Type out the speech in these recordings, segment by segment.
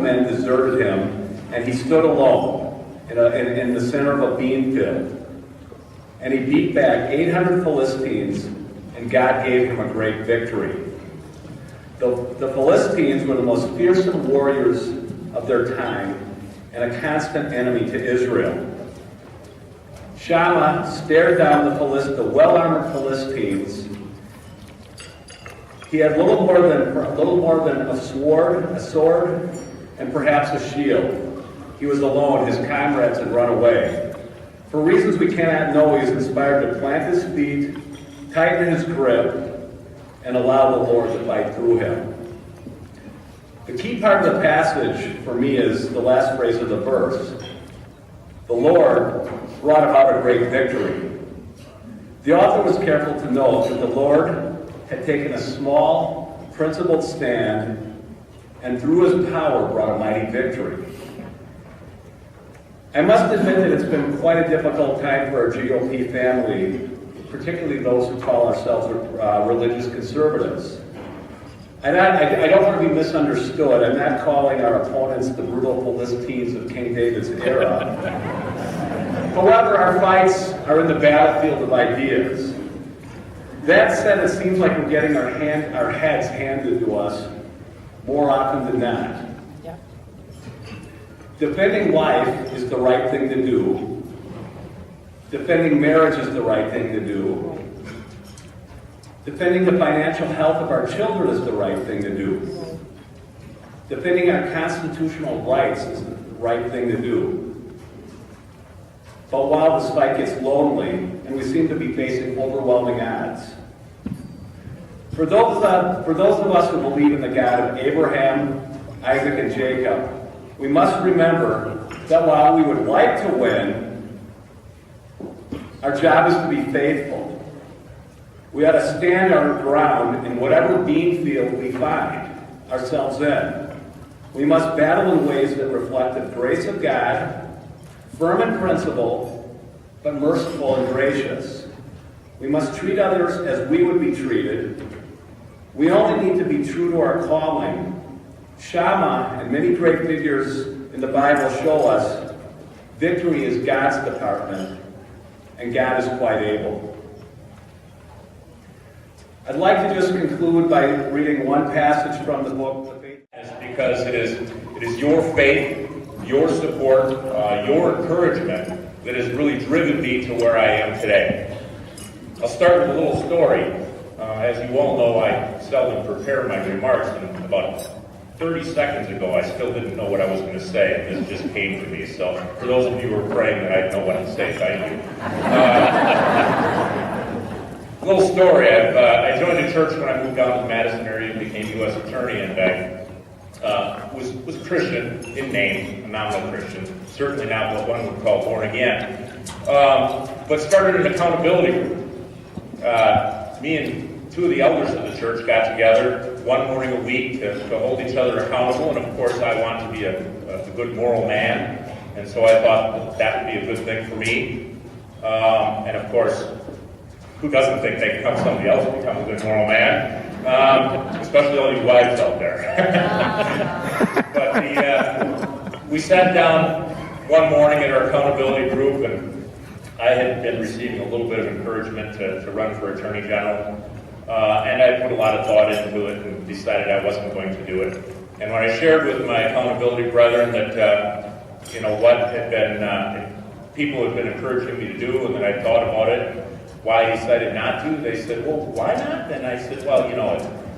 men deserted him, and he stood alone in the center of a bean field. And he beat back 800 Philistines, and God gave him a great victory. The Philistines were the most fearsome warriors of their time and a constant enemy to Israel. Shammah stared down the well-armored Philistines. He had little more than a sword, and perhaps a shield. He was alone. His comrades had run away. For reasons we cannot know, he was inspired to plant his feet, tighten his grip, and allow the Lord to fight through him. The key part of the passage for me is the last phrase of the verse. The Lord brought about a great victory. The author was careful to note that the Lord had taken a small, principled stand and through his power brought a mighty victory. I must admit that it's been quite a difficult time for our GOP family, particularly those who call ourselves religious conservatives. I don't want to be misunderstood. I'm not calling our opponents the brutal Philistines of King David's era. However, our fights are in the battlefield of ideas. That said, it seems like we're getting our heads handed to us more often than not. Yeah. Defending life is the right thing to do. Defending marriage is the right thing to do. Defending the financial health of our children is the right thing to do. Defending our constitutional rights is the right thing to do. But while this fight gets lonely, and we seem to be facing overwhelming odds, for those of us who believe in the God of Abraham, Isaac, and Jacob, we must remember that while we would like to win, our job is to be faithful. We ought to stand our ground in whatever bean field we find ourselves in. We must battle in ways that reflect the grace of God, firm in principle, but merciful and gracious. We must treat others as we would be treated. We only need to be true to our calling. Shammah and many great figures in the Bible show us victory is God's department, and God is quite able. I'd like to just conclude by reading one passage from the book, The Faith. Because it is your faith, your support, your encouragement that has really driven me to where I am today. I'll start with a little story. As you all know, I seldom prepare my remarks, and about 30 seconds ago, I still didn't know what I was going to say, and this just came to me. So for those of you who are praying that I know what to say, thank you. Little story. I joined a church when I moved down to the Madison area and became U.S. attorney, and I was Christian in name, a nominal Christian, certainly not what one would call born again, but started an accountability group. Me and two of the elders of the church got together one morning a week to hold each other accountable, and of course I want to be a good moral man, and so I thought that would be a good thing for me, and of course, who doesn't think they can help somebody else become a good moral man? Especially all you wives out there. But we sat down one morning at our accountability group, and I had been receiving a little bit of encouragement to run for Attorney General. And I put a lot of thought into it and decided I wasn't going to do it. And when I shared with my accountability brethren that, what had been, people had been encouraging me to do, and that I thought about it, why I decided not to, they said, well, why not? And I said, well,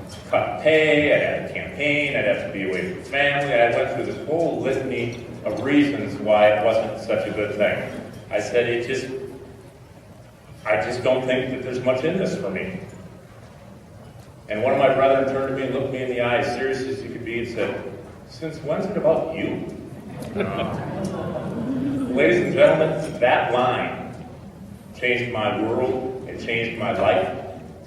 it's cut pay, I'd have a campaign, I'd have to be away from family. I went through this whole litany of reasons why it wasn't such a good thing. I said, I just don't think that there's much in this for me. And one of my brethren turned to me and looked me in the eye, as serious as he could be, and said, since when's it about you? Ladies and gentlemen, that line changed my world, it changed my life.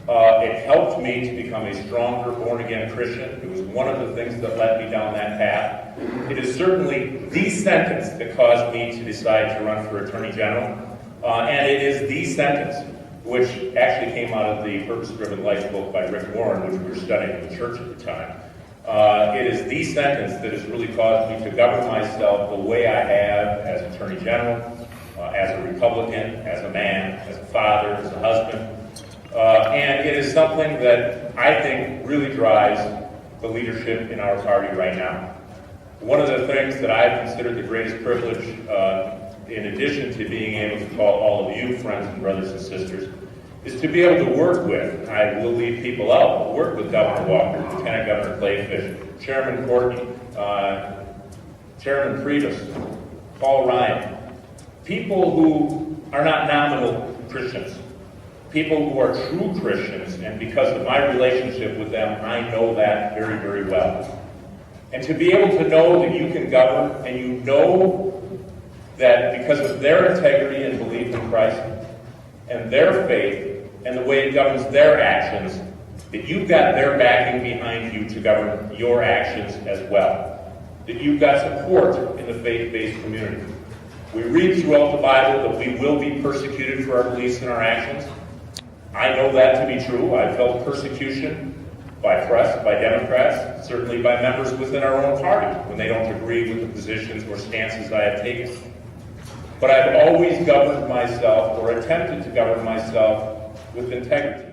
It helped me to become a stronger, born-again Christian. It was one of the things that led me down that path. It is certainly the sentence that caused me to decide to run for Attorney General. And it is the sentence which actually came out of the Purpose-Driven Life book by Rick Warren, which we were studying in the church at the time. It is the sentence that has really caused me to govern myself the way I have as Attorney General, as a Republican, as a man, as a father, as a husband. And it is something that I think really drives the leadership in our party right now. One of the things that I've considered the greatest privilege, in addition to being able to call all of you friends and brothers and sisters, is to be able to work with, I will leave people out, but work with Governor Walker, Lieutenant Governor Kleefisch, Chairman Courtney, Chairman Friedus, Paul Ryan, people who are not nominal Christians, people who are true Christians, and because of my relationship with them, I know that very, very well. And to be able to know that you can govern, and you know that because of their integrity and belief in Christ, and their faith, and the way it governs their actions, that you've got their backing behind you to govern your actions as well. That you've got support in the faith-based community. We read throughout the Bible that we will be persecuted for our beliefs and our actions. I know that to be true. I've felt persecution by press, by Democrats, certainly by members within our own party when they don't agree with the positions or stances I have taken. But I've always governed myself, or attempted to govern myself, with integrity.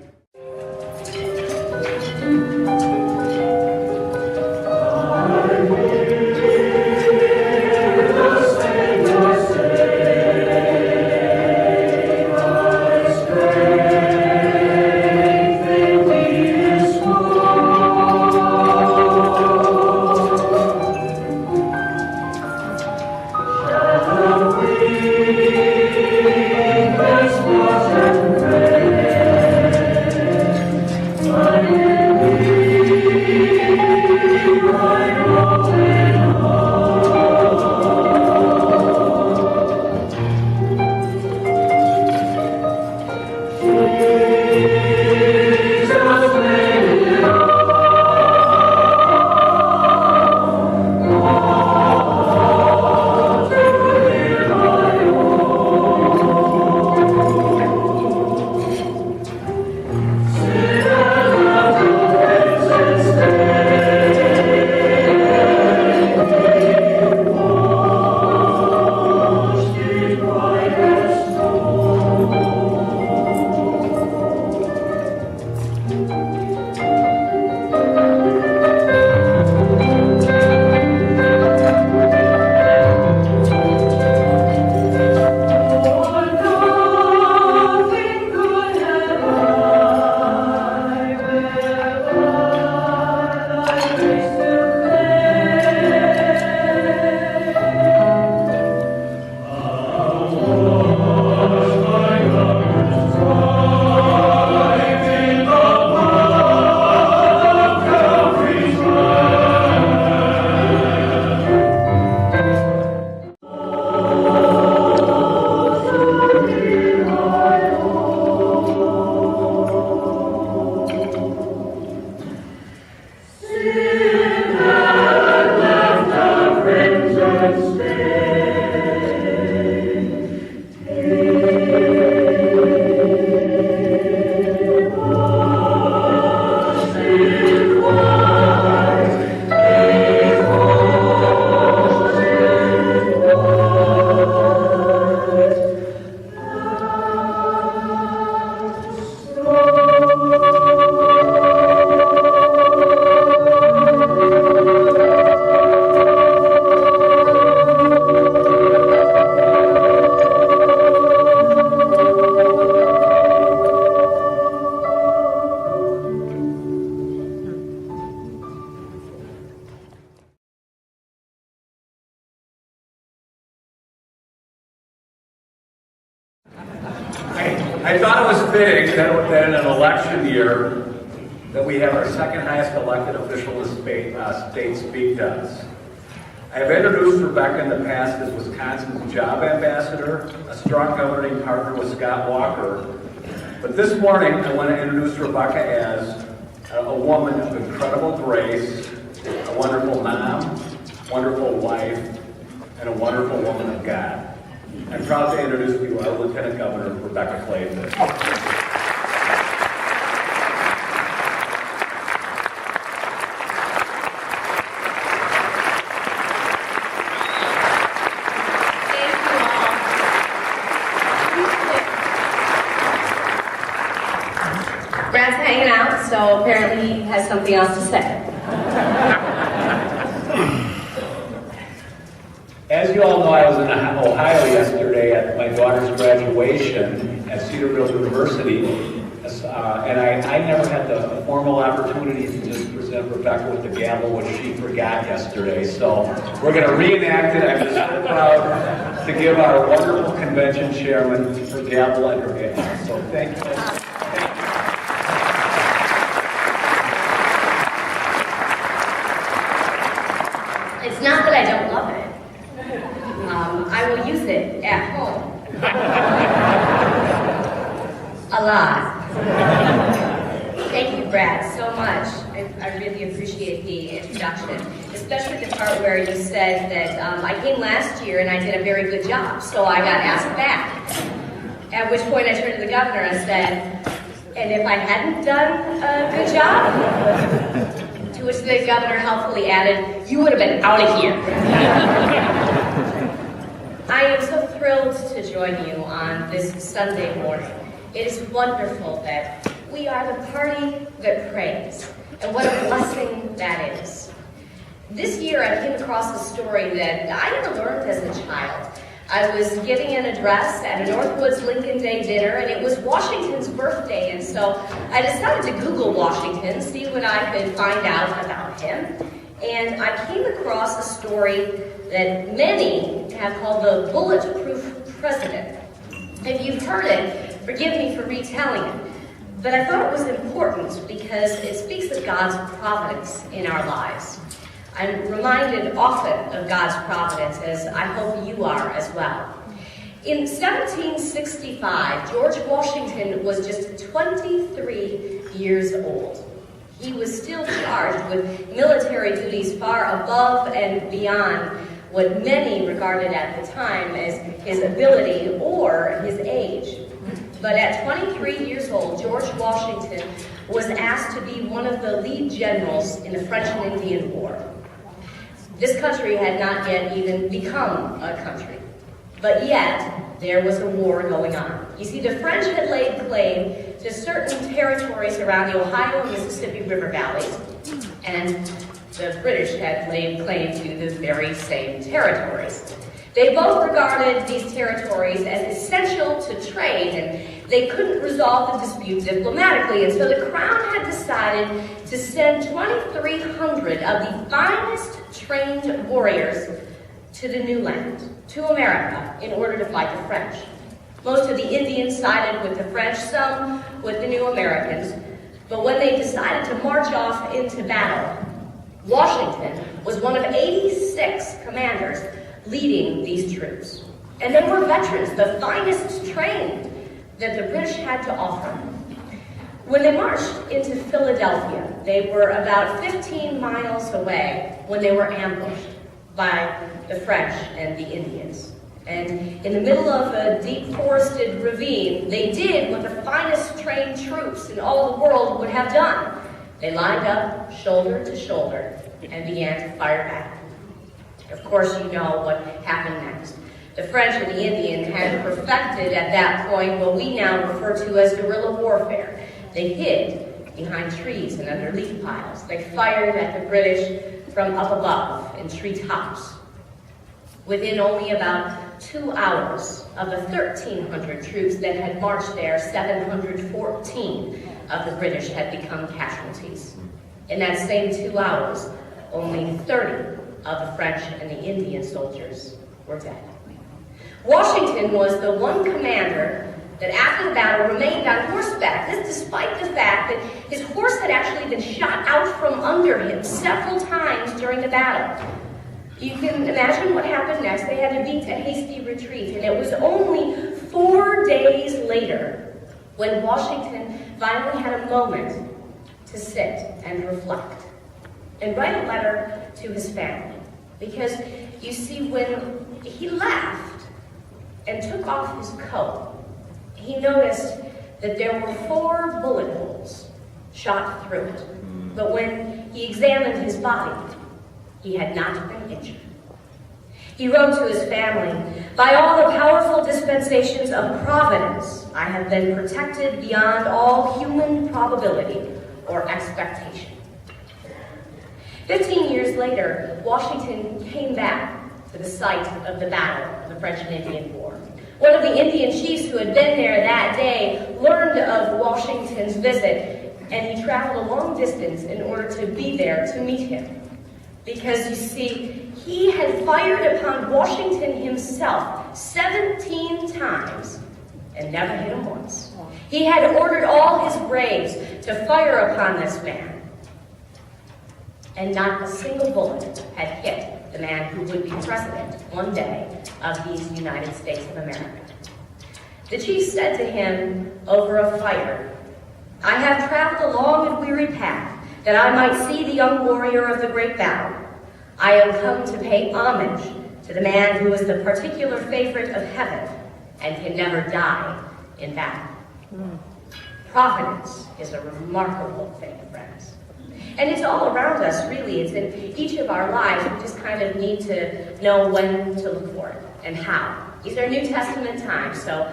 I thought it was fitting that in an election year that we have our second highest elected official in the state speak to us. I have introduced Rebecca in the past as Wisconsin's job ambassador, a strong governing partner with Scott Walker. But this morning, I want to introduce Rebecca as a woman of incredible grace, a wonderful mom, wonderful wife, and a wonderful woman of God. I'm proud to introduce to you our Lieutenant Governor, Rebecca Kleefisch. Brad's hanging out, so apparently he has something else to say. As you all know, I was in Ohio yesterday at my daughter's graduation at Cedarville University, and I never had the formal opportunity to just present Rebecca with the gavel, which she forgot yesterday. So we're going to reenact it. I'm just so proud to give our wonderful convention chairman her gavel and her gavel. So thank you. It's not that I don't love it. I will use it at home. A lot. Thank you, Brad, so much. I really appreciate the introduction, especially the part where you said that I came last year and I did a very good job, so I got asked back. At which point I turned to the governor and said, and if I hadn't done a good job? To which the governor helpfully added, you would have been out of here. I am so thrilled to join you on this Sunday morning. It is wonderful that we are the party that prays, and what a blessing that is. This year I came across a story that I never learned as a child. I was giving an address at a Northwoods Lincoln Day dinner, and it was Washington's birthday, and so I decided to Google Washington, see what I could find out about him. And I came across a story that many have called the bulletproof president. If you've heard it, forgive me for retelling it, but I thought it was important because it speaks of God's providence in our lives. I'm reminded often of God's providence, as I hope you are as well. In 1765, George Washington was just 23 years old. He was still charged with military duties far above and beyond what many regarded at the time as his ability or his age. But at 23 years old, George Washington was asked to be one of the lead generals in the French and Indian War. This country had not yet even become a country, but yet there was a war going on. You see, the French had laid claim to certain territories around the Ohio and Mississippi River valleys, and the British had laid claim to the very same territories. They both regarded these territories as essential to trade, and they couldn't resolve the dispute diplomatically, and so the Crown had decided to send 2,300 of the finest trained warriors to the new land, to America, in order to fight the French. Most of the Indians sided with the French, some with the new Americans, but when they decided to march off into battle, Washington was one of 86 commanders leading these troops. And they were veterans, the finest trained that the British had to offer. When they marched into Philadelphia, they were about 15 miles away when they were ambushed by the French and the Indians. And in the middle of a deep forested ravine, they did what the finest trained troops in all the world would have done. They lined up shoulder to shoulder and began to fire back. Of course, you know what happened next. The French and the Indian had perfected at that point what we now refer to as guerrilla warfare. They hid behind trees and under leaf piles. They fired at the British from up above in treetops. Within only about 2 hours of the 1,300 troops that had marched there, 714 of the British had become casualties. In that same 2 hours, only 30 of the French and the Indian soldiers were dead. Washington was the one commander that after the battle remained on horseback, this despite the fact that his horse had actually been shot out from under him several times during the battle. You can imagine what happened next. They had to beat a hasty retreat, and it was only 4 days later when Washington finally had a moment to sit and reflect and write a letter to his family. Because, you see, when he left and took off his coat, he noticed that there were 4 bullet holes shot through it. But when he examined his body, he had not been injured. He wrote to his family, "By all the powerful dispensations of providence, I have been protected beyond all human probability or expectation." 15 years later, Washington came back to the site of the battle of the French and Indian War. One of the Indian chiefs who had been there that day learned of Washington's visit, and he traveled a long distance in order to be there to meet him. Because, you see, he had fired upon Washington himself 17 times and never hit him once. He had ordered all his braves to fire upon this man, and not a single bullet had hit the man who would be president one day of these United States of America. The chief said to him over a fire, "I have traveled a long and weary path that I might see the young warrior of the great battle. I am come to pay homage to the man who is the particular favorite of heaven and can never die in battle." Providence is a remarkable thing, friends. And it's all around us, really. It's in each of our lives. We just kind of need to know when to look for it and how. These are New Testament times, so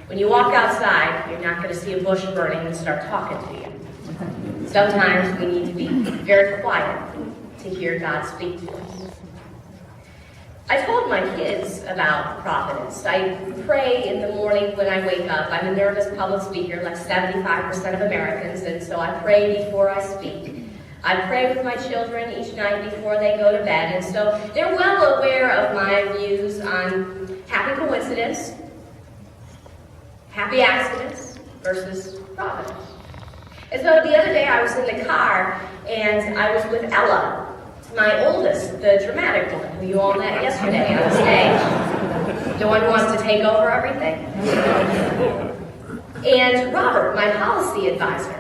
when you walk outside, you're not going to see a bush burning and start talking to you. Sometimes we need to be very quiet to hear God speak to us. I told my kids about providence. I pray in the morning when I wake up. I'm a nervous public speaker, like 75% of Americans, and so I pray before I speak. I pray with my children each night before they go to bed, and so they're well aware of my views on happy coincidence, happy accidents versus providence. And so the other day I was in the car, and I was with Ella, my oldest, the dramatic one, who you all met yesterday on stage. The one who wants to take over everything. And Robert, my policy advisor.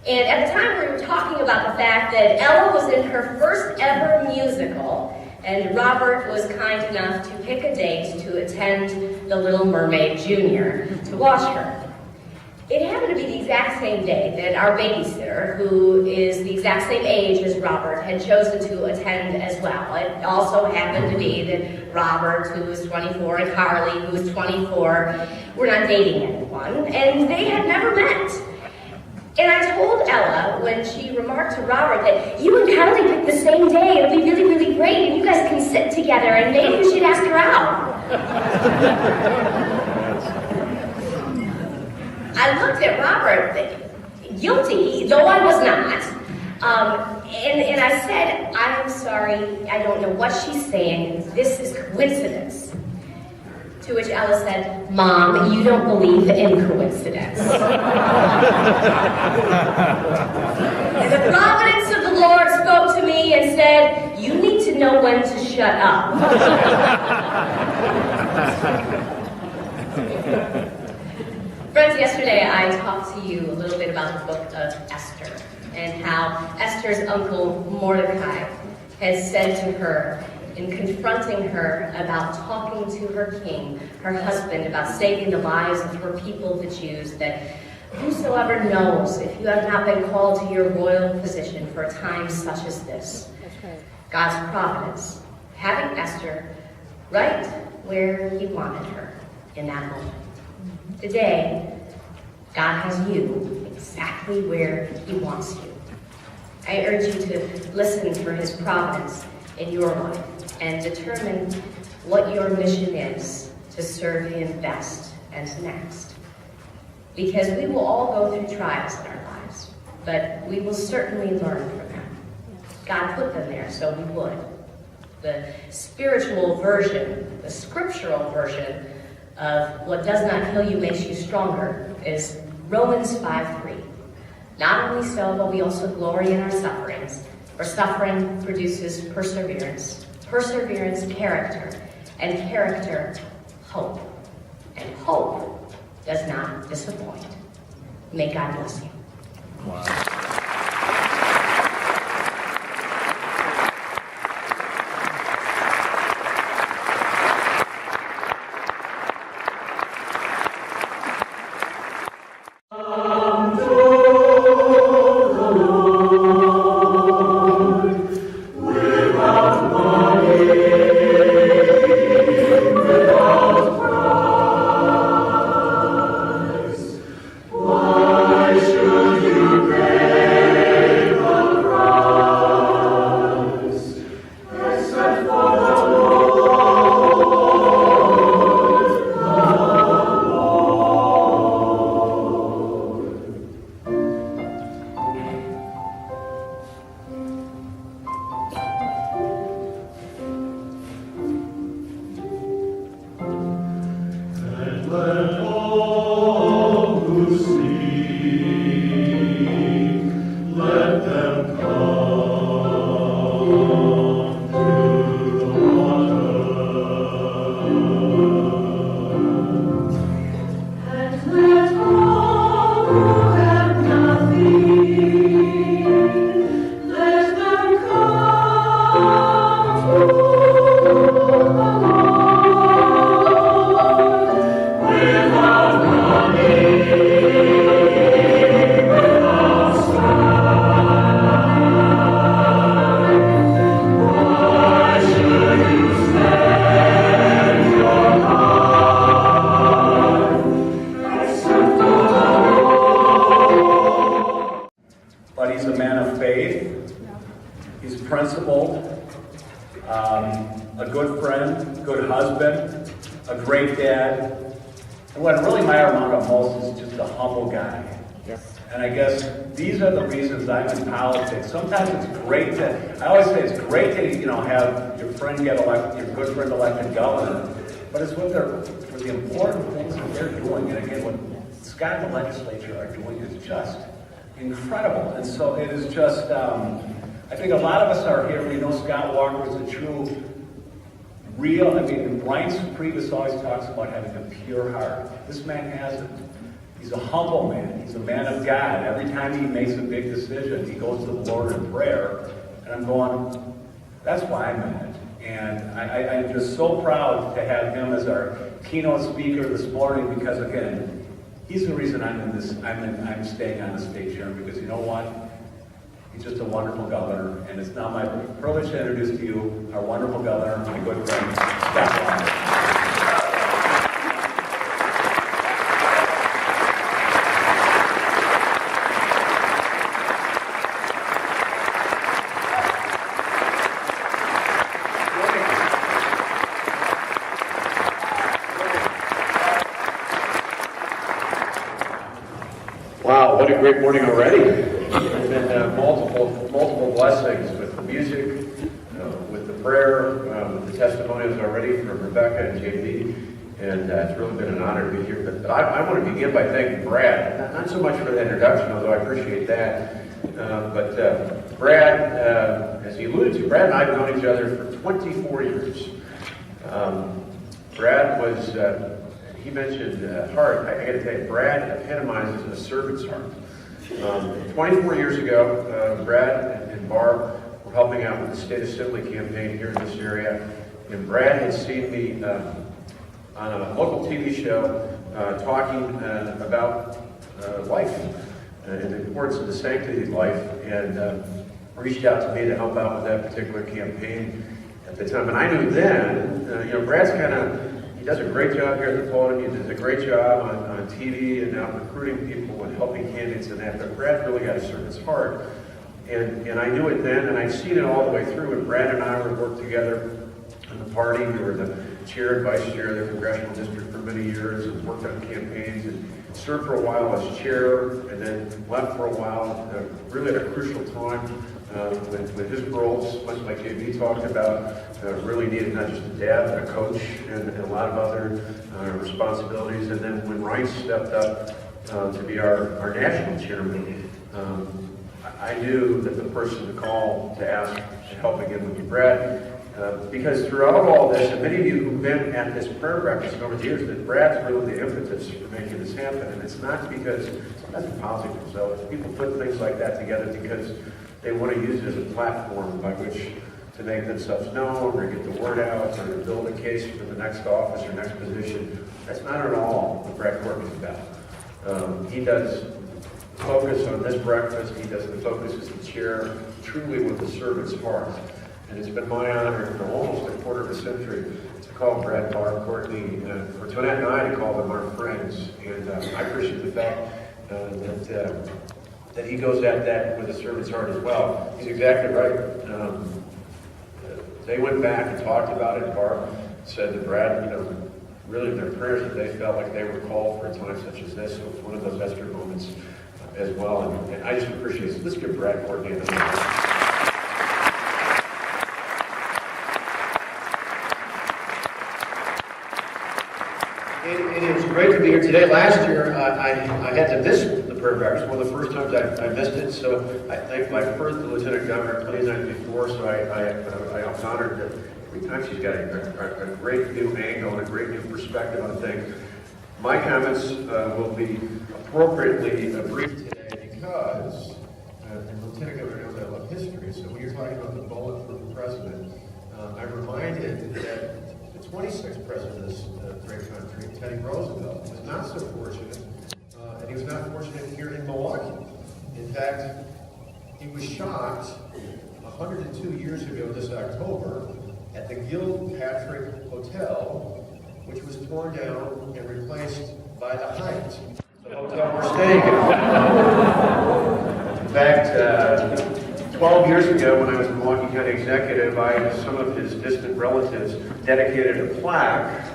And at the time we were talking about the fact that Ella was in her first ever musical, and Robert was kind enough to pick a date to attend The Little Mermaid Junior to watch her. It happened to be the exact same day that our babysitter, who is the exact same age as Robert, had chosen to attend as well. It also happened to be that Robert, who was 24, and Carly, who was 24, were not dating anyone, and they had never met. And I told Ella, when she remarked to Robert, that you and Carly picked the same day, it'll be really, really great, and you guys can sit together, and maybe you should ask her out. I looked at Robert, guilty, though I was not, and I said, "I'm sorry, I don't know what she's saying, this is coincidence." To which Ella said, "Mom, you don't believe in coincidence." And the providence of the Lord spoke to me and said, "You need to know when to shut up." Friends, yesterday I talked to you a little bit about the book of Esther and how Esther's uncle Mordecai had said to her in confronting her about talking to her king, her husband, about saving the lives of her people, the Jews, that whosoever knows if you have not been called to your royal position for a time such as this, God's providence, having Esther right where he wanted her in that moment. Today, God has you exactly where he wants you. I urge you to listen for his providence in your life and determine what your mission is to serve him best and next. Because we will all go through trials in our lives, but we will certainly learn from them. God put them there, so we would. The spiritual version, the scriptural version of what does not kill you makes you stronger is Romans 5:3. Not only so, but we also glory in our sufferings, for suffering produces perseverance, perseverance, character, and character, hope. And hope does not disappoint. May God bless you. Wow. Let them come to a good friend, good husband, a great dad. And what really matters about him most is just a humble guy. And I guess these are the reasons I'm in politics. Sometimes it's great I always say it's great to, have your friend get elected, your good friend elected governor, but it's for the important things that they're doing. And again, what Scott and the legislature are doing is just incredible. And so it is just, I think a lot of us are here, we know Scott Walker is a true, real, Ryan Priebus always talks about having a pure heart. This man has it. He's a humble man. He's a man of God. Every time he makes a big decision, he goes to the Lord in prayer. And I'm going, that's why I'm in it. And I'm just so proud to have him as our keynote speaker this morning because, again, he's the reason I'm staying on the stage here because you know what? He's just a wonderful governor. And it's now my privilege to introduce to you our wonderful governor, my good friend, Scott Walker. Wow, what a great morning already. There's been multiple blessings with the music, with the prayer, with the testimonials already from Rebecca and JB, and it's really been an honor to be here. But I want to begin by thanking Brad, not so much for the introduction, although I appreciate that, but Brad, as he alluded to, Brad and I have known each other for 24 years. Brad was... He mentioned heart. I got to tell you, Brad epitomizes a servant's heart. 24 years ago, Brad and Barb were helping out with the state assembly campaign here in this area, and Brad had seen me on a local TV show talking about life and the importance of the sanctity of life, and reached out to me to help out with that particular campaign at the time. And I knew then, Brad's he does a great job here at the podium. He does a great job on TV and out recruiting people and helping candidates and that. But Brad really got a servant's heart. And I knew it then, and I've seen it all the way through. And Brad and I would work together in the party. We were the chair and vice chair of the congressional district for many years and worked on campaigns and served for a while as chair and then left for a while, really at a crucial time with his roles, much like JB talked about, really needed not just a dad, but a coach and a lot of other responsibilities. And then when Ryan stepped up to be our national chairman, I knew that the person to call to ask to help again would be Brad. Because throughout all this, and many of you who've been at this prayer breakfast over the years, that Brad's really the impetus for making this happen. And it's not because sometimes it's politics themselves. People put things like that together because they want to use it as a platform by which to make themselves known or get the word out or to build a case for the next office or next position. That's not at all what Brad Courtney is about. He does focus on this breakfast. He does the focus as the chair, truly with the servant's heart. And it's been my honor for almost a quarter of a century to call Brad, Barb, Courtney, for Tonette and I to call them our friends. And I appreciate the fact that he goes at that with a servant's heart as well. He's exactly right. They went back and talked about it. Barb said to Brad, really their prayers that they felt like they were called for a time such as this. So it's one of those Esther moments as well. And I just appreciate it. So let's give Brad Courtney a hand. It was great to be here today. Last year, I had to miss the prayer breakfast. One of the first times I missed it. So I thank my first Lieutenant Governor plenty of nights before. So I was honored that every time she's got a great new angle and a great new perspective on things. My comments will be appropriately brief today because Lieutenant Governor knows I love history. So when you're talking about the bullet for the president, I'm reminded that the 26th president of this great country, Teddy Roosevelt, was not so fortunate, and he was not fortunate here in Milwaukee. In fact, he was shot 102 years ago this October at the Gilpatrick Hotel, which was torn down and replaced by the Hyatt, the hotel we're staying in. In fact, 12 years ago when I was in Milwaukee County executive, some of his distant relatives dedicated a plaque,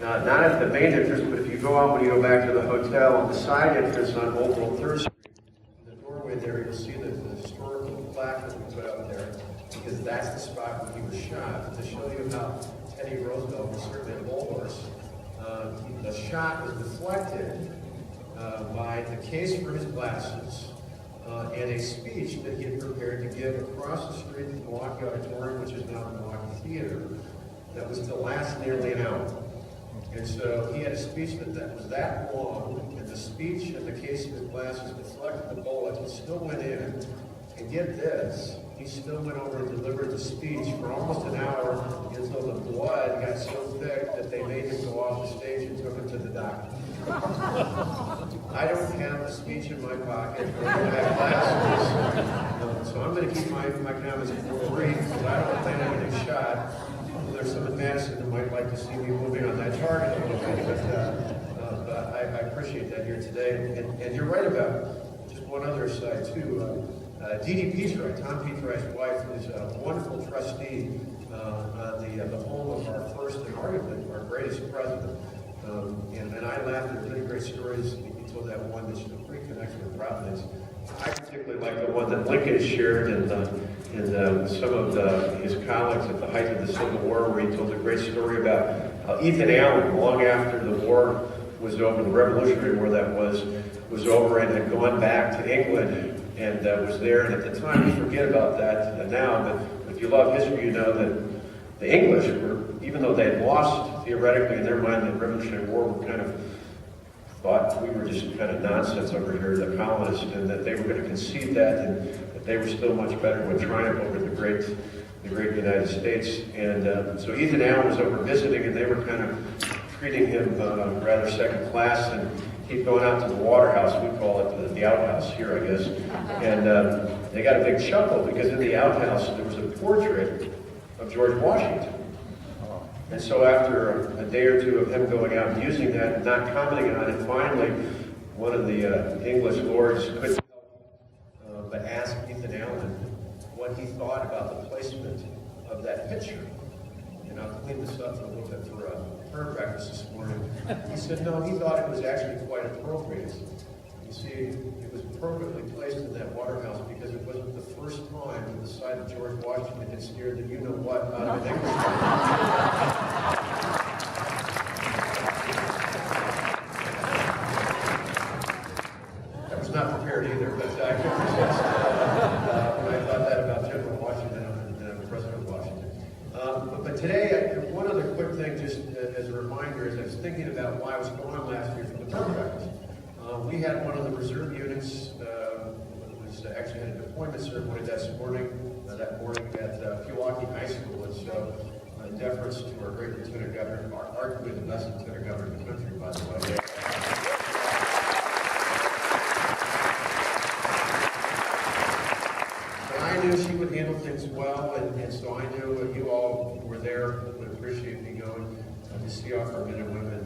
not at the main entrance, but if you go out when you go back to the hotel, on the side entrance on Old World 3rd Street, in the doorway there, you'll see the historical plaque that we put out there, because that's the spot where he was shot. To show you how Teddy Roosevelt was certainly a bull horse, the shot was deflected by the case for his glasses and a speech that he had prepared to give across the street at the Milwaukee Auditorium, which is now the Milwaukee Theater, that was to last nearly an hour. And so he had a speech that was that long, and the speech and the case of his glasses deflected the bullet. He still went in, and get this, he still went over and delivered the speech for almost an hour until the blood got so thick that they made him go off the stage and took him to the doctor. I don't have the speech in my pocket, or I don't have glasses, so I'm going to keep my comments brief, because I don't plan on getting shot. There's some in Madison who might like to see me moving on that target a little bit, but I appreciate that here today. And you're right about just one other side, too. Dee Petri, Tom Petri's wife, is a wonderful trustee on the home of our first and arguably our greatest president. And I laughed at many great stories. He told that one that's a great connection with Providence. I particularly like the one that Lincoln shared and some of his colleagues at the height of the Civil War, where he told a great story about how Ethan Allen, long after the war was over, the Revolutionary War that was over, and had gone back to England and was there. And at the time, we forget about that now, but if you love history, you know that the English were, even though they had lost theoretically in their mind the Revolutionary War, were kind of thought we were just kind of nonsense over here, the colonists, and that they were going to concede that, and that they were still much better and would triumph over the great United States. And so Ethan Allen was over visiting, and they were kind of treating him rather second class, and he'd gone out to the Waterhouse, we call it the outhouse here, I guess, and they got a big chuckle because in the outhouse there was a portrait of George Washington. And so after a day or two of him going out and using that and not commenting on it, finally one of the English lords couldn't help but ask Ethan Allen what he thought about the placement of that picture. And I'll clean this up a little bit for prayer practice this morning. He said, no, he thought it was actually quite appropriate. You see, it was appropriately placed in that Waterhouse because it wasn't the first time that the sight of George Washington had scared the you-know-what out of an Englishman. I was not prepared either, but I could resist when I thought that about General Washington and President Washington. But today, one other quick thing, just as a reminder, as I was thinking about why I was gone last year from the prayer practice. We had one of the reserve units, actually had a deployment ceremony that morning at Milwaukee High School. And so, in deference to our great Lieutenant Governor, arguably the best Lieutenant Governor in the country, by the way. And I knew she would handle things well, and so I knew you all who were there would appreciate me going to see off our men and women,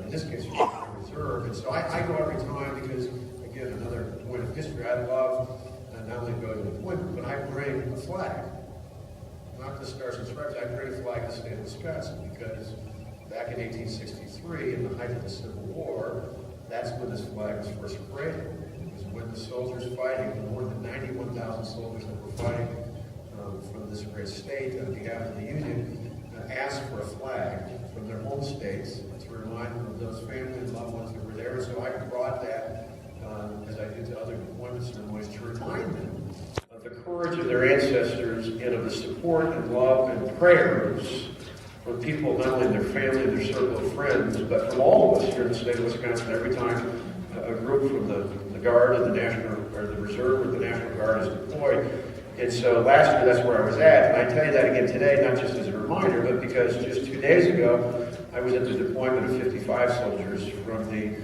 in this case, reserve. And so I go every time because, again, another point of history, I love not only going to the deployment, but I bring a flag. Not the Stars and Stripes, I bring a flag to the state of Wisconsin because back in 1863, in the height of the Civil War, that's when this flag was first created. It was when the soldiers fighting, the more than 91,000 soldiers that were fighting from this great state on behalf of the Union, asked for a flag from their home states to remind them of those family and loved ones that were there. So I brought that, as I do to other deployment ceremonies, to remind them of the courage of their ancestors and of the support and love and prayers from people, not only in their family and their circle of friends, but from all of us here in the state of Wisconsin. Every time a group from the Guard or the National or the Reserve or the National Guard is deployed. And so last year, that's where I was at. And I tell you that again today, not just as a reminder, but because just 2 days ago, I was at the deployment of 55 soldiers from the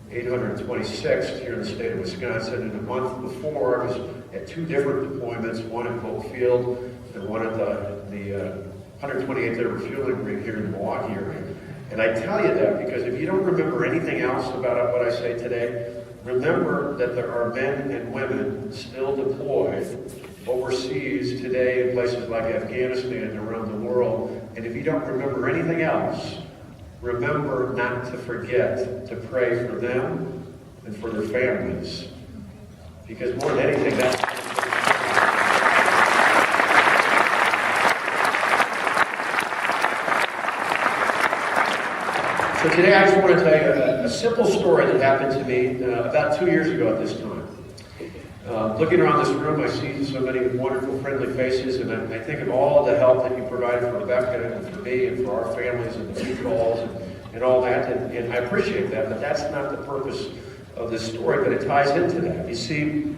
826th here in the state of Wisconsin. And a month before, I was at 2 different deployments, one at Polk Field and one at the 128th Air Refueling Ring here in the Milwaukee area. And I tell you that because if you don't remember anything else about what I say today, remember that there are men and women still deployed overseas today in places like Afghanistan and around the world. And if you don't remember anything else, remember not to forget to pray for them and for their families. Because more than anything, that's... So today I just want to tell you a simple story that happened to me about 2 years ago at this time. Looking around this room, I see so many wonderful, friendly faces, and I think of all the help that you provided for Rebecca and for me and for our families and the food calls and all that, and I appreciate that, but that's not the purpose of this story, but it ties into that. You see,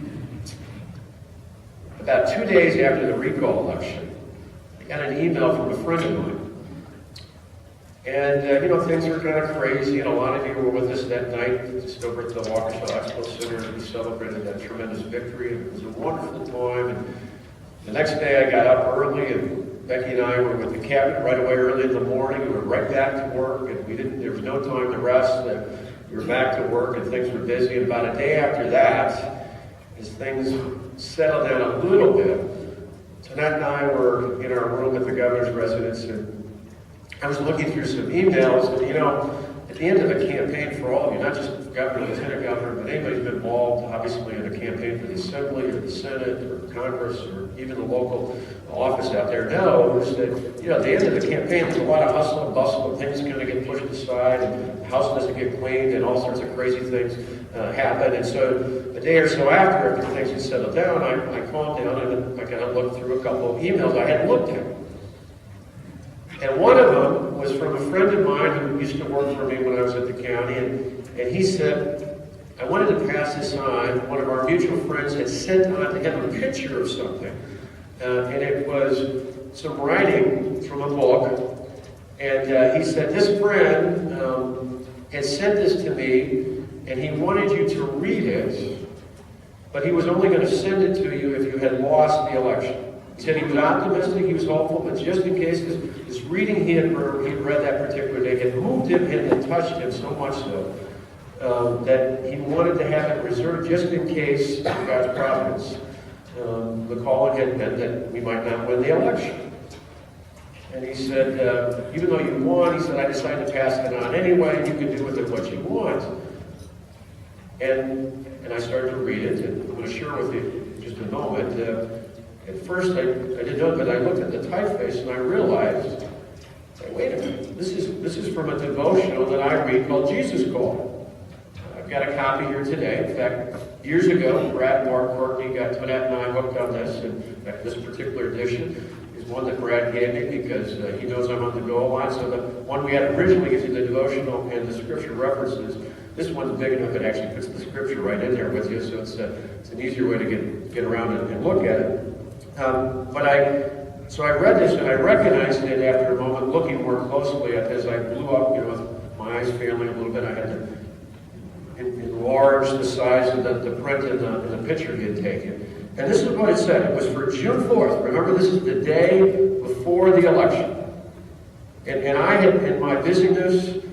about 2 days after the recall election, I got an email from a friend of mine. And, things were kind of crazy, and a lot of you were with us that night, just over at the Waukesha Expo Center. We celebrated that tremendous victory, and it was a wonderful time. And the next day I got up early, and Becky and I were with the cabinet right away early in the morning. We were right back to work, and there was no time to rest. We were back to work, and things were busy. And about a day after that, as things settled down a little bit, Tonette and I were in our room at the governor's residence, and I was looking through some emails, and at the end of a campaign for all of you, not just the governor, lieutenant governor, but anybody who's been involved, obviously, in a campaign for the Assembly or the Senate or Congress or even the local office out there, knows that, at the end of the campaign, there's a lot of hustle and bustle, and things kind of get pushed aside, and the house doesn't get cleaned, and all sorts of crazy things happen. And so a day or so after things had settled down, I calmed down and I kind of looked through a couple of emails I hadn't looked at. And one of them was from a friend of mine who used to work for me when I was at the county, and he said, I wanted to pass this on. One of our mutual friends had sent on to him a picture of something, and it was some writing from a book, and he said, this friend had sent this to me, and he wanted you to read it, but he was only going to send it to you if you had lost the election. He said he was optimistic, he was hopeful, but just in case, this reading he had read that particular day had moved him and had touched him so much so that he wanted to have it reserved just in case, of God's providence, the calling had meant that we might not win the election. And he said, even though you won, he said, I decided to pass it on anyway, and you can do with it what you want. And I started to read it, and I'm going to share with you in just a moment. At first, I didn't know, but I looked at the typeface and I realized, wait a minute, this is from a devotional that I read called Jesus Call. I've got a copy here today. In fact, years ago, Brad, Mark, Courtney got Tonette and I hooked on this, and this particular edition is one that Brad gave me because he knows I'm on the go a lot. So the one we had originally is in the devotional and the scripture references. This one's big enough it actually puts the scripture right in there with you, so it's an easier way to get around and look at it. So I read this and I recognized it after a moment, looking more closely at as I blew up, with my eyes failing a little bit. I had to enlarge the size of the print in the picture he had taken. And this is what it said. It was for June 4th. Remember, this is the day before the election. And I had, in my busyness,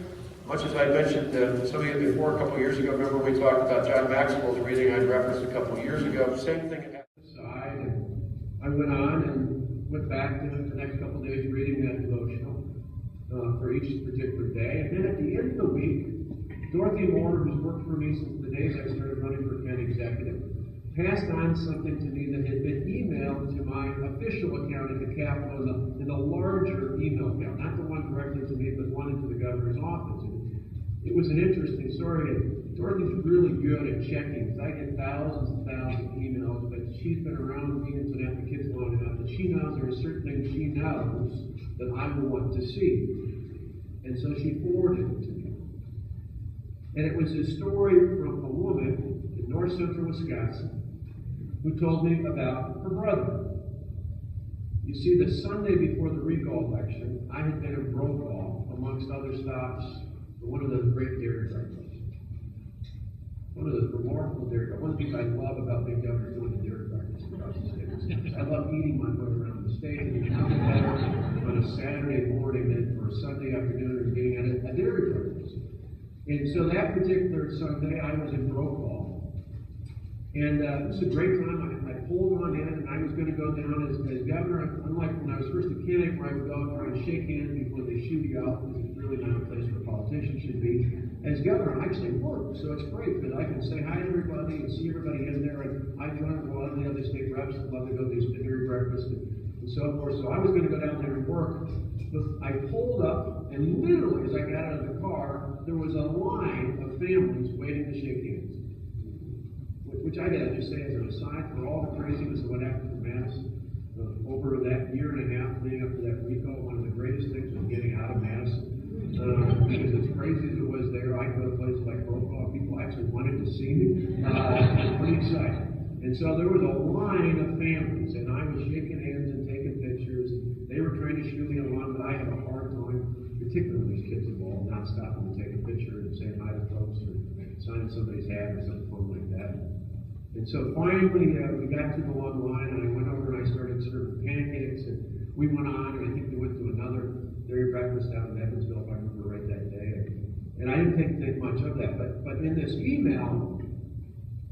much as I mentioned some of you before a couple of years ago, remember we talked about John Maxwell's reading I'd referenced a couple of years ago. Same thing had happened. I went on and went back to the next couple of days reading that devotional for each particular day. And then at the end of the week, Dorothy Moore, who's worked for me since the days I started running for county executive, passed on something to me that had been emailed to my official account at the Capitol in the larger email account, not the one directly to me, but one into the governor's office. And it was an interesting story. And Dorothy's really good at checking. I get thousands and thousands of emails, but she's been around me and the kids long enough that she knows there are certain things she knows that I will want to see. And so she forwarded it to me. And it was a story from a woman in north central Wisconsin who told me about her brother. You see, the Sunday before the recall election, I had been in Brokaw, amongst other stops, for one of those great dairy farmers. One of those remarkable dairy farmers. One of the things I love about being governor is going to dairy farmers across the state. I love eating my way around the state, and there's nothing better on a Saturday morning than for a Sunday afternoon or being at a dairy farmers. And so that particular Sunday, I was in Brokaw. And it was a great time. I pulled on in, and I was going to go down as governor. Unlike when I was first a candidate, where I would go and try and shake hands before they shoot you out, because it's really not a place where politicians should be. As governor, I actually work, so it's great because I can say hi to everybody and see everybody in there. And I joined a lot of the other state reps that love to go to these dinner breakfasts and so forth. So I was going to go down there and work. But I pulled up, and literally, as I got out of the car, there was a line of families waiting to shake hands. Which I gotta just say as an aside, for all the craziness of what happened to Mass over that year and a half leading up to that recall, one of the greatest things was getting out of Mass. Because as crazy as it was there, I go to places like Brokaw, people actually wanted to see me. Pretty excited. And so there was a line of families, and I was shaking hands and taking pictures. They were trying to shoot me along, but I had a hard time, particularly when there's kids involved, not stopping to take a picture and saying hi to folks or signing somebody's hat or something fun like that. And so finally, we got to the long line, and I went over and I started serving pancakes, and we went on, and I think we went to another dairy breakfast out in Evansville, if I remember right that day. And I didn't think much of that, but in this email,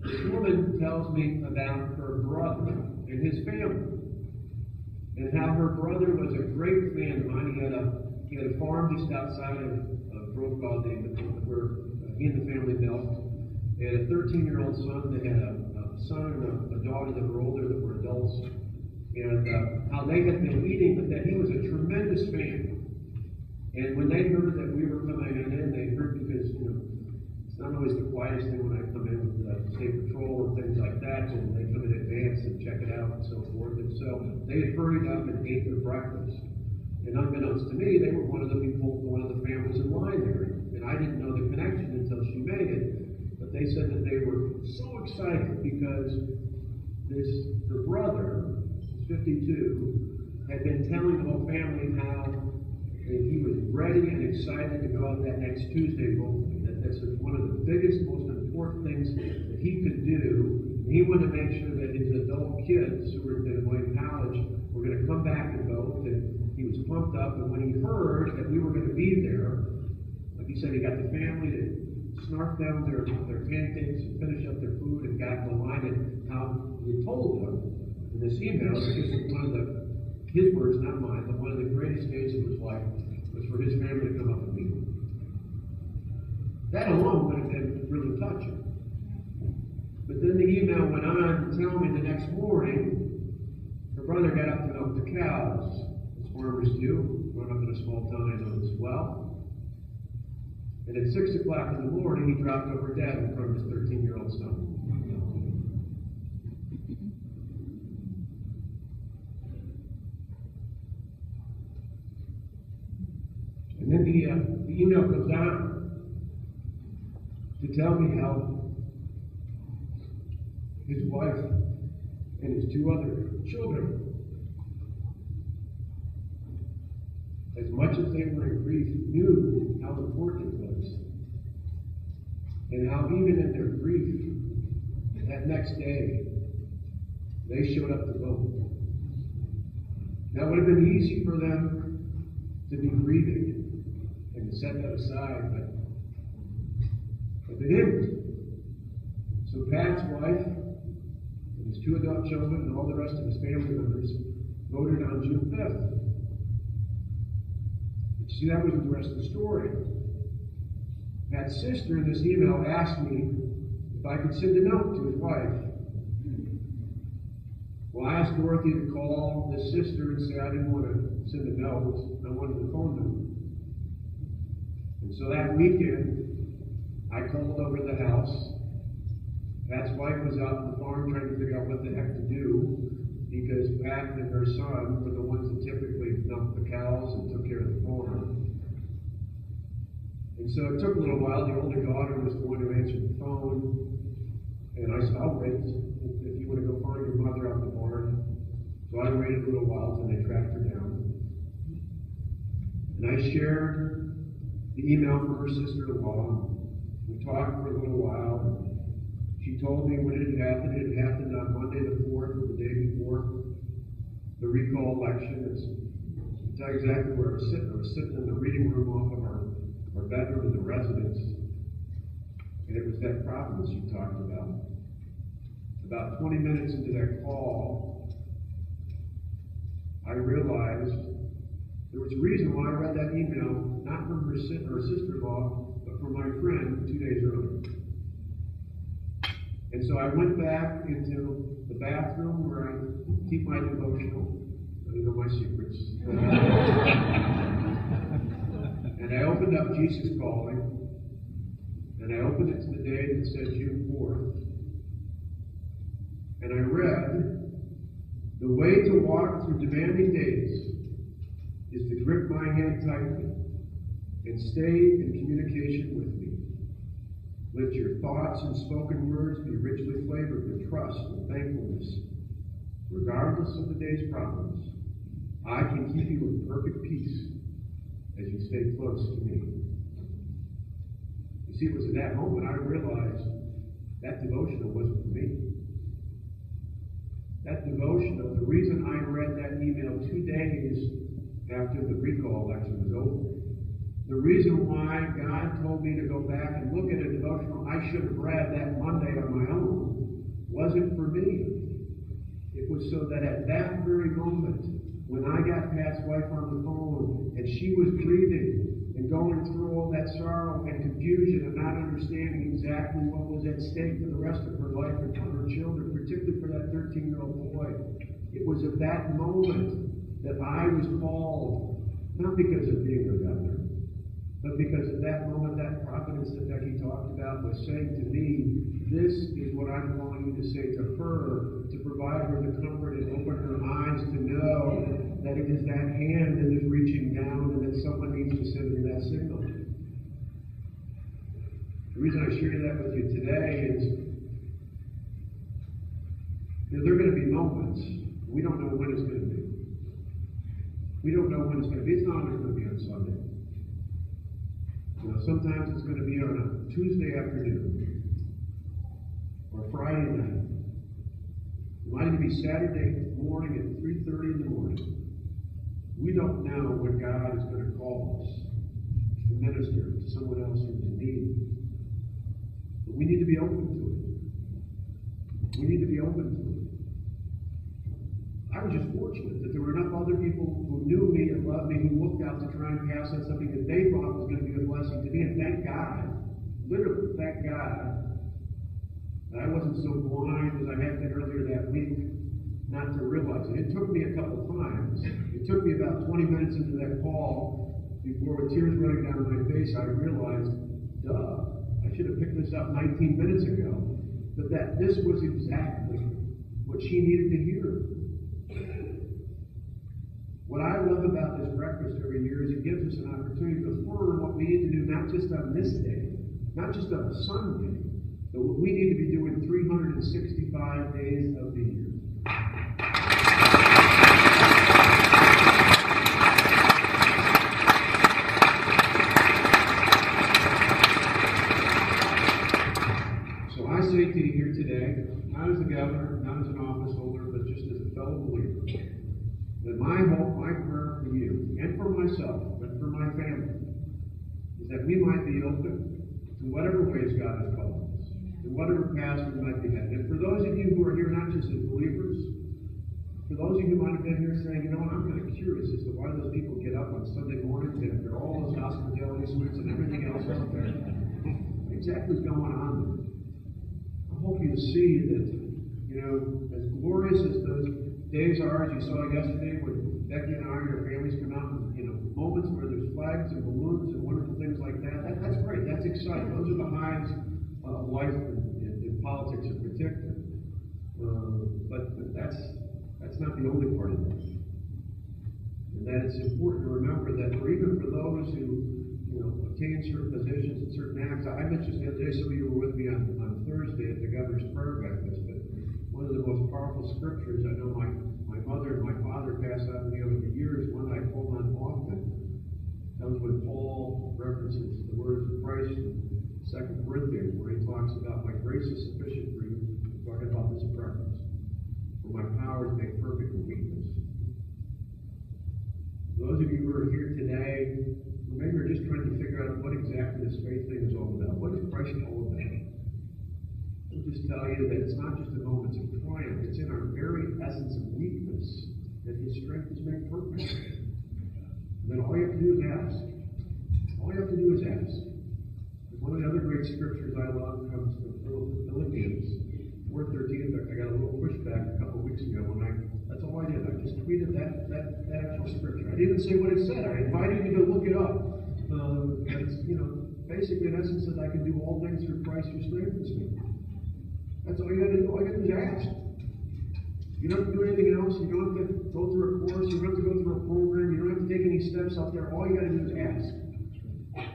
this woman tells me about her brother and his family, and how her brother was a great fan of mine. He had a farm just outside of Brokaw, where he and the family milked. They had a 13-year-old son. They had a son and a daughter that were older, that were adults. And how they had been eating, but that he was a tremendous fan. And when they heard that we were coming in, they heard, because, it's not always the quietest thing when I come in with state patrol and things like that, and they come in advance and check it out and so forth. And so they had hurried up and ate their breakfast. And unbeknownst to me, they were one of the families in line there. And I didn't know the connection until she made it. But they said that they were so excited because her brother, who's 52, had been telling the whole family how he was ready and excited to go out that next Tuesday voting. That this was one of the biggest, most important things that he could do. And he wanted to make sure that his adult kids who were going to go to college were going to come back and vote. And he was pumped up. And when he heard that we were going to be there, like he said, he got the family to snark down their pancakes and finish up their food and got in the line. And how he told them in this email, this is one of his words, not mine, but one of the greatest days of his life was for his family to come up and meet him. That alone would have been really touching. But then the email went on to tell me the next morning, her brother got up to milk the cows, as farmers do, growing up in a small town I know as well. And at 6 o'clock in the morning, he dropped over dead in front of his 13-year-old son. And then the email goes on to tell me how his wife and his 2 other children, as much as they were in grief, knew how important it was. And how even in their grief, that next day, they showed up to vote. Now, it would have been easy for them to be grieving and to set that aside, but they didn't. So Pat's wife and his 2 adult children and all the rest of his family members voted on June 5th. But see, that wasn't the rest of the story. Pat's sister in this email asked me if I could send a note to his wife. Well, I asked Dorothy to call his sister and say I didn't want to send a note, I wanted to phone them. And so that weekend, I called over to the house. Pat's wife was out on the farm trying to figure out what the heck to do, because Pat and her son were the ones that typically milked the cows and took care of the farm. And so it took a little while. The older daughter was the one who answered the phone. And I said, I'll wait if you want to go find your mother out in the barn. So I waited a little while until they tracked her down. And I shared the email from her sister-in-law. We talked for a little while. She told me when it had happened. It had happened on Monday the 4th, the day before the recall election. I'll tell you exactly where I was sitting. I was sitting in the reading room off of our bedroom in the residence. And it was that problem that she talked about. About 20 minutes into that call, I realized there was a reason why I read that email, not from her sister-in-law, but from my friend 2 days earlier. And so I went back into the bathroom where I keep my devotional. You know my secrets. And I opened up Jesus Calling, and I opened it to the day that said June 4th. And I read, the way to walk through demanding days is to grip my hand tightly and stay in communication with me. Let your thoughts and spoken words be richly flavored with trust and thankfulness. Regardless of the day's problems, I can keep you in perfect peace as you stay close to me. You see, it was at that moment I realized that devotional wasn't for me. That devotional, the reason I read that email 2 days after the recall election was over, the reason why God told me to go back and look at a devotional I should have read that Monday on my own wasn't for me. It was so that at that very moment, when I got Pat's wife on the phone and she was grieving and going through all that sorrow and confusion and not understanding exactly what was at stake for the rest of her life and for her children, particularly for that 13-year-old boy, it was at that moment that I was called, not because of being a governor, but because at that moment, that providence that Becky talked about was saying to me, this is what I'm calling you to say to her, to provide her the comfort and open her eyes to know that it is that hand that is reaching down and that someone needs to send her that signal. The reason I share that with you today is, there are going to be moments, we don't know when it's going to be. We don't know when it's going to be. It's not always going to be on Sunday. Sometimes it's going to be on a Tuesday afternoon or Friday night. It might even be Saturday morning at 3:30 in the morning. We don't know when God is going to call us to minister to someone else who's in need. But we need to be open to it. We need to be open to it. I was just fortunate that there were enough other people who knew me and loved me, who looked out to try and pass on something that they thought was going to be a blessing to me. And thank God, literally, thank God, that I wasn't so blind as I had been earlier that week not to realize it. It took me a couple times. It took me about 20 minutes into that call before, with tears running down my face, I realized, I should have picked this up 19 minutes ago. But that this was exactly what she needed to hear. What I love about this breakfast every year is it gives us an opportunity to affirm what we need to do, not just on this day, not just on a Sunday, but what we need to be doing 365 days of the year. So I say to you here today, not as a governor, not as an office holder, but just as a fellow believer, that my hope, my prayer for you, and for myself, and for my family, is that we might be open to whatever ways God has called us, and whatever paths we might be headed. And for those of you who are here not just as believers, for those of you who might have been here saying, you know what, I'm kind of curious as to why those people get up on Sunday mornings and after all those hospitality suites and everything else out there, what exactly is going on there? I hope you see that, as glorious as those days are, as you saw yesterday, when Becky and I and our families come out and, moments where there's flags and balloons and wonderful things like that. That's great. That's exciting. Those are the highs of life in politics in particular. But that's not the only part of this. And that it's important to remember that even for those who, obtain certain positions and certain acts, I mentioned the other day, some of you were with me on Thursday at the governor's prayer breakfast, but one of the most powerful scriptures I know my mother and my father passed on to me over the years, one I pull on often, comes when Paul references the words of Christ in 2 Corinthians, where he talks about my grace is sufficient for you, talking about this preference, for my power is made perfect in weakness. Those of you who are here today, who maybe are just trying to figure out what exactly this faith thing is all about, what is Christ all about? Would you just tell you that it's not just in moments of triumph, it's in our very essence of weakness that His strength is made perfect. And then all you have to do is ask. All you have to do is ask. One of the other great scriptures I love comes from Philippians 4:13. I got a little pushback a couple of weeks ago when that's all I did. I just tweeted that actual scripture. I didn't say what it said. I invited you to look it up. It's, basically in essence that I can do all things through Christ who strengthens me. That's all you got to do. All you got to do is ask. You don't have to do anything else. You don't have to go through a course. You don't have to go through a program. You don't have to take any steps up there. All you got to do is ask.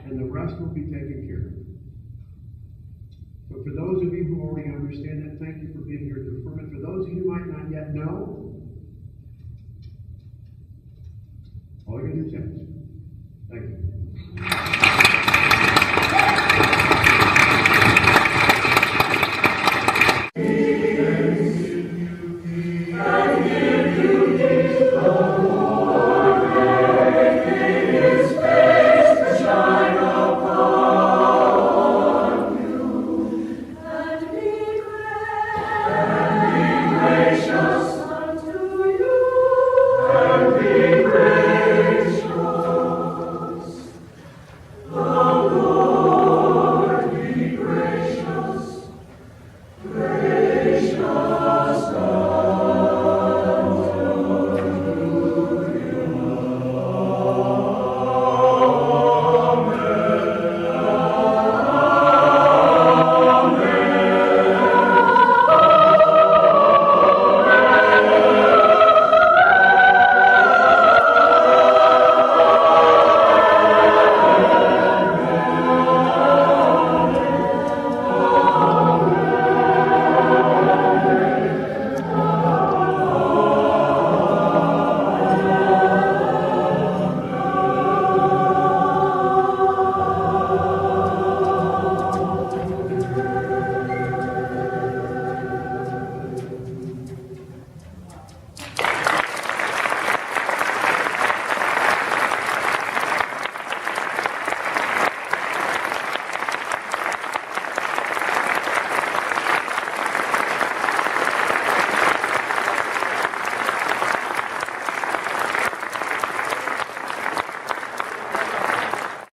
And the rest will be taken care of. So for those of you who already understand that, thank you for being here to affirm it. For those of you who might not yet know, all you got to do is ask.